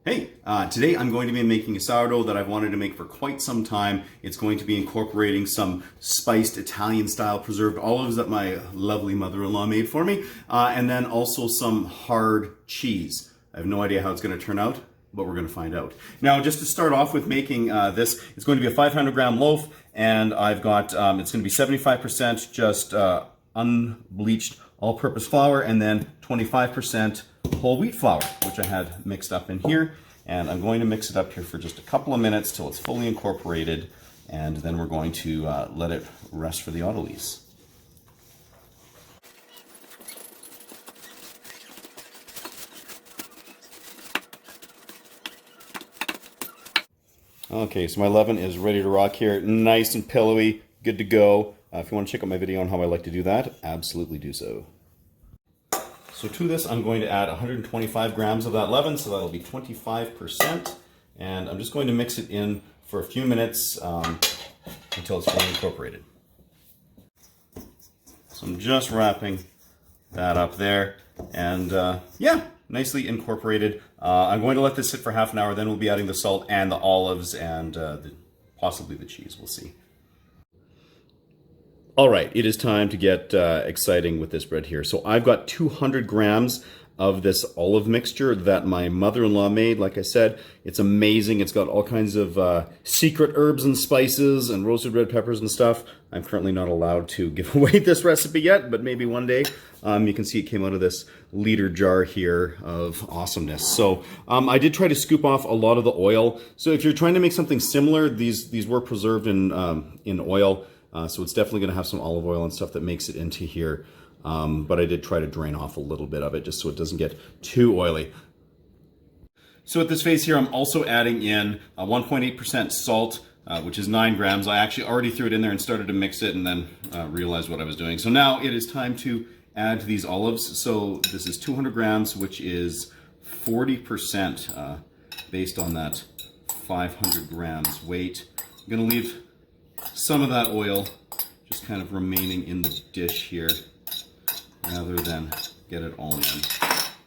Hey, today I'm going to be making a sourdough that I've wanted to make for quite some time. It's going to be incorporating some spiced Italian-style preserved olives that my lovely mother-in-law made for me, and then also some hard cheese. I have no idea how it's going to turn out, but we're going to find out. Now, just to start off with making this, it's going to be a 500-gram loaf, and I've got, it's going to be 75% just unbleached all-purpose flour, and then 25% whole wheat flour, which I had mixed up in here. And I'm going to mix it up here for just a couple of minutes till it's fully incorporated, and then we're going to let it rest for the autolyse. Okay, so my leaven is ready to rock here. Nice and pillowy, good to go. If you want to check out my video on how I like to do that, absolutely do so. So to this, I'm going to add 125 grams of that leaven, so that'll be 25%. And I'm just going to mix it in for a few minutes until it's fully incorporated. So I'm just wrapping that up there. And yeah, nicely incorporated. I'm going to let this sit for half an hour, then we'll be adding the salt and the olives and possibly the cheese, we'll see. All right, it is time to get exciting with this bread here. So I've got 200 grams of this olive mixture that my mother-in-law made. Like I said, it's amazing. It's got all kinds of secret herbs and spices and roasted red peppers and stuff. I'm currently not allowed to give away this recipe yet, but maybe one day. You can see it came out of this liter jar here of awesomeness. So I did try to scoop off a lot of the oil. So if you're trying to make something similar, these were preserved in oil. So it's definitely going to have some olive oil and stuff that makes it into here. But I did try to drain off a little bit of it just so it doesn't get too oily. So at this phase here, I'm also adding in 1.8% salt, which is 9 grams. I actually already threw it in there and started to mix it and then realized what I was doing. So now it is time to add these olives. So this is 200 grams, which is 40% based on that 500 grams weight. I'm going to leave some of that oil just kind of remaining in the dish here rather than get it all in.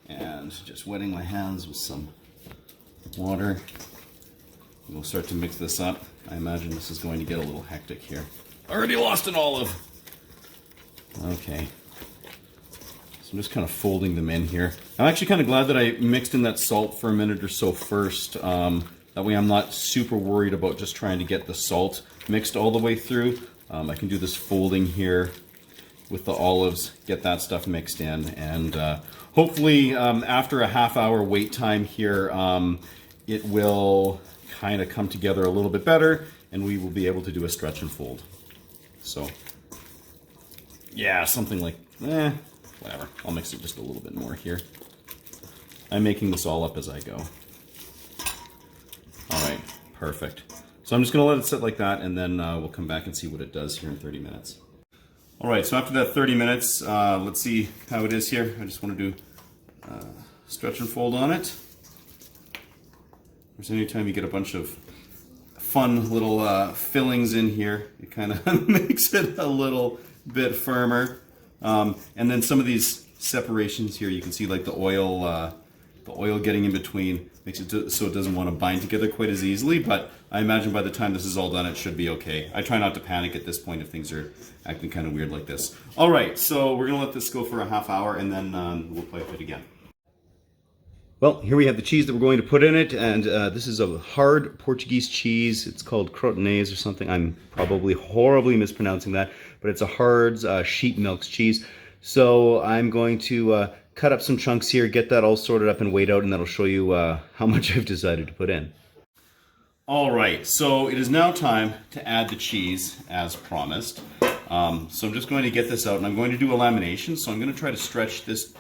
And just wetting my hands with some water. We'll start to mix this up. I imagine this is going to get a little hectic here. Already lost an olive. Okay. So I'm just kind of folding them in here. I'm actually kind of glad that I mixed in that salt for a minute or so first. That way I'm not super worried about just trying to get the salt mixed all the way through. I can do this folding here with the olives, get that stuff mixed in, and hopefully after a half-hour wait time here, it will kind of come together a little bit better, and we will be able to do a stretch and fold. So, yeah, something like, whatever. I'll mix it just a little bit more here. I'm making this all up as I go. All right, perfect. So I'm just going to let it sit like that, and then we'll come back and see what it does here in 30 minutes. All right, so after that 30 minutes, let's see how it is here. I just want to do stretch and fold on it. There's any time you get a bunch of fun little fillings in here, it kind of makes it a little bit firmer. And then some of these separations here, you can see like the oil getting in between makes it so it doesn't want to bind together quite as easily, but I imagine by the time this is all done, it should be okay. I try not to panic at this point if things are acting kind of weird like this. All right, so we're gonna let this go for a half hour and then we'll play with it again. Well, here we have the cheese that we're going to put in it, and this is a hard Portuguese cheese. It's called crotonese or something. I'm probably horribly mispronouncing that, but it's a hard sheep milk cheese. So I'm going to cut up some chunks here, get that all sorted up and weighed out, and that'll show you how much I've decided to put in. All right, so it is now time to add the cheese as promised. So I'm just going to get this out, and I'm going to do a lamination. So I'm going to try to stretch this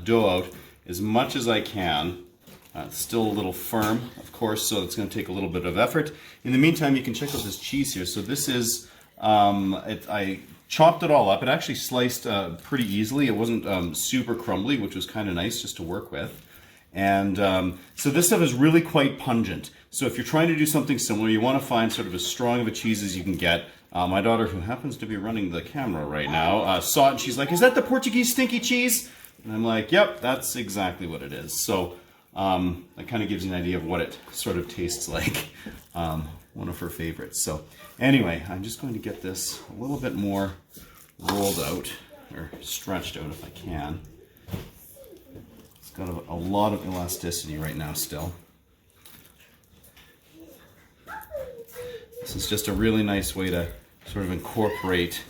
dough out as much as I can. It's still a little firm, of course, so it's going to take a little bit of effort. In the meantime, you can check out this cheese here. So this is, I chopped it all up. It actually sliced pretty easily. It wasn't super crumbly, which was kind of nice just to work with. And so this stuff is really quite pungent. So if you're trying to do something similar, you want to find sort of as strong of a cheese as you can get. My daughter, who happens to be running the camera right now, saw it and she's like, "Is that the Portuguese stinky cheese?" And I'm like, "Yep, that's exactly what it is." So That kind of gives you an idea of what it sort of tastes like. One of her favorites. So anyway, I'm just going to get this a little bit more rolled out, or stretched out if I can. It's got a lot of elasticity right now still. This is just a really nice way to sort of incorporate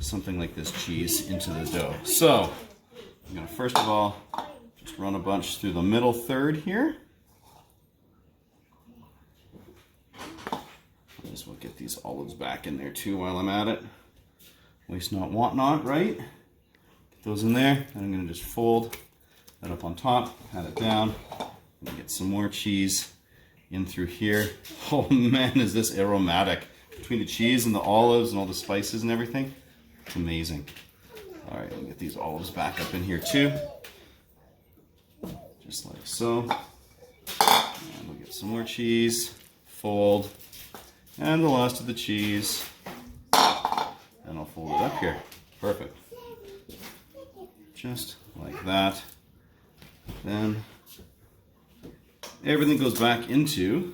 something like this cheese into the dough. So I'm going to first of all just run a bunch through the middle third here. Might as well get these olives back in there too while I'm at it. Waste not, want not, right? Get those in there, and I'm going to just fold that up on top, pat it down, and get some more cheese in through here. Oh man, is this aromatic. Between the cheese and the olives and all the spices and everything, it's amazing. All right, I'll get these olives back up in here too. Just like so. And we'll get some more cheese, fold, and the last of the cheese. And I'll fold it up here. Perfect. Just like that. Then everything goes back into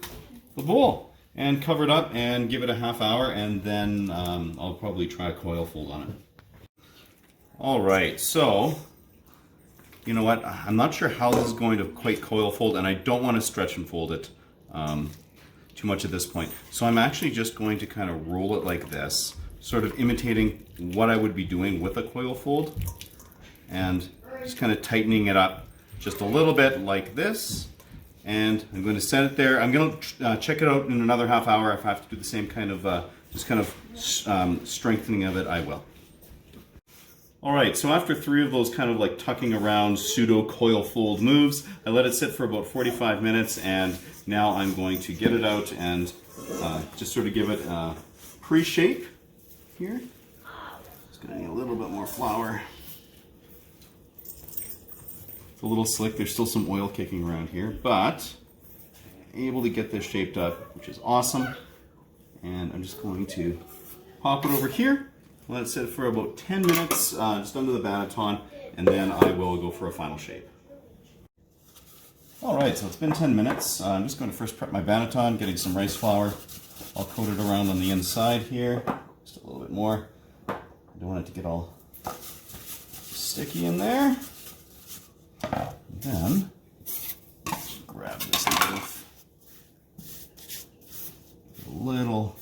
the bowl and cover it up and give it a half hour, and then I'll probably try a coil fold on it. All right, so you know what? I'm not sure how this is going to quite coil fold, and I don't want to stretch and fold it too much at this point. So I'm actually just going to kind of roll it like this, sort of imitating what I would be doing with a coil fold, and just kind of tightening it up just a little bit like this. And I'm going to set it there. I'm going to check it out in another half hour. If I have to do the same kind of, just kind of strengthening of it, I will. All right, so after 3 of those kind of like tucking around pseudo coil fold moves, I let it sit for about 45 minutes, and now I'm going to get it out and just sort of give it a pre-shape here. Just gonna need a little bit more flour. It's a little slick, there's still some oil kicking around here, but able to get this shaped up, which is awesome. And I'm just going to pop it over here, let it sit for about 10 minutes just under the banneton, and then I will go for a final shape. All right, so it's been 10 minutes. I'm just going to first prep my banneton, getting some rice flour. I'll coat it around on the inside here, just a little bit more. I don't want it to get all sticky in there. And then grab this loaf, a little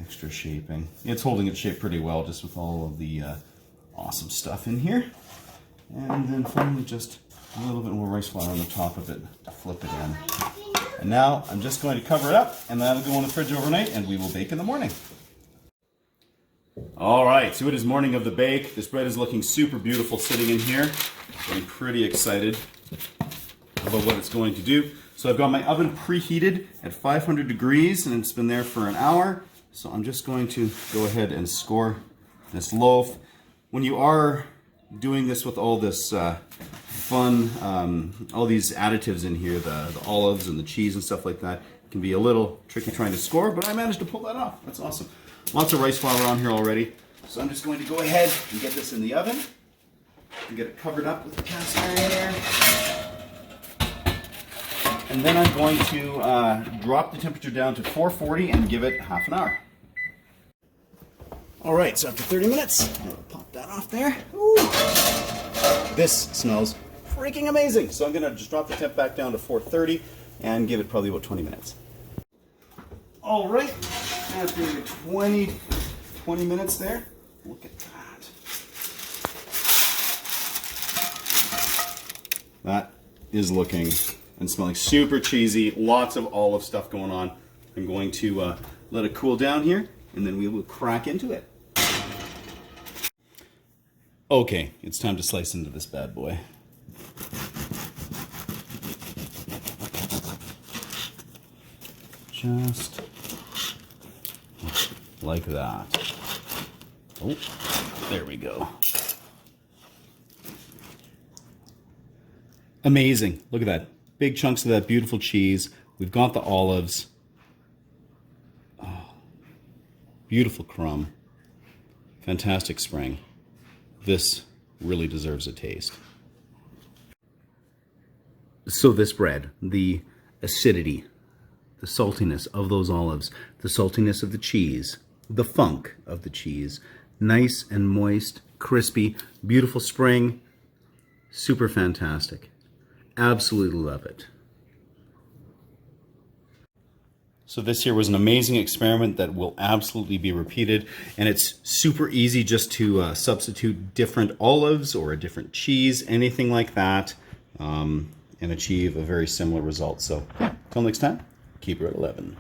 extra shaping. It's holding its shape pretty well just with all of the awesome stuff in here. And then finally just a little bit more rice flour on the top of it to flip it in. And now I'm just going to cover it up, and that'll go in the fridge overnight, and we will bake in the morning. All right, so it is morning of the bake. This bread is looking super beautiful sitting in here. I'm pretty excited about what it's going to do. So I've got my oven preheated at 500 degrees, and it's been there for an hour. So I'm just going to go ahead and score this loaf. When you are doing this with all this fun, all these additives in here, the olives and the cheese and stuff like that, it can be a little tricky trying to score, but I managed to pull that off. That's awesome. Lots of rice flour on here already. So I'm just going to go ahead and get this in the oven and get it covered up with the cast iron there. And then I'm going to drop the temperature down to 440 and give it half an hour. All right, so after 30 minutes, I'll pop that off there. Ooh. This smells freaking amazing. So I'm gonna just drop the temp back down to 430 and give it probably about 20 minutes. All right, after 20 minutes there, look at that. That is looking and smelling super cheesy. Lots of olive stuff going on. I'm going to let it cool down here, and then we will crack into it. Okay, it's time to slice into this bad boy. Just like that. Oh, there we go. Amazing. Look at that. Big chunks of that beautiful cheese. We've got the olives. Oh, beautiful crumb. Fantastic spring. This really deserves a taste. So this bread, the acidity, the saltiness of those olives, the saltiness of the cheese, the funk of the cheese, nice and moist, crispy, beautiful spring, super fantastic. Absolutely love it. So this here was an amazing experiment that will absolutely be repeated, and it's super easy just to substitute different olives or a different cheese, anything like that, and achieve a very similar result. So, till next time, keep her at 11.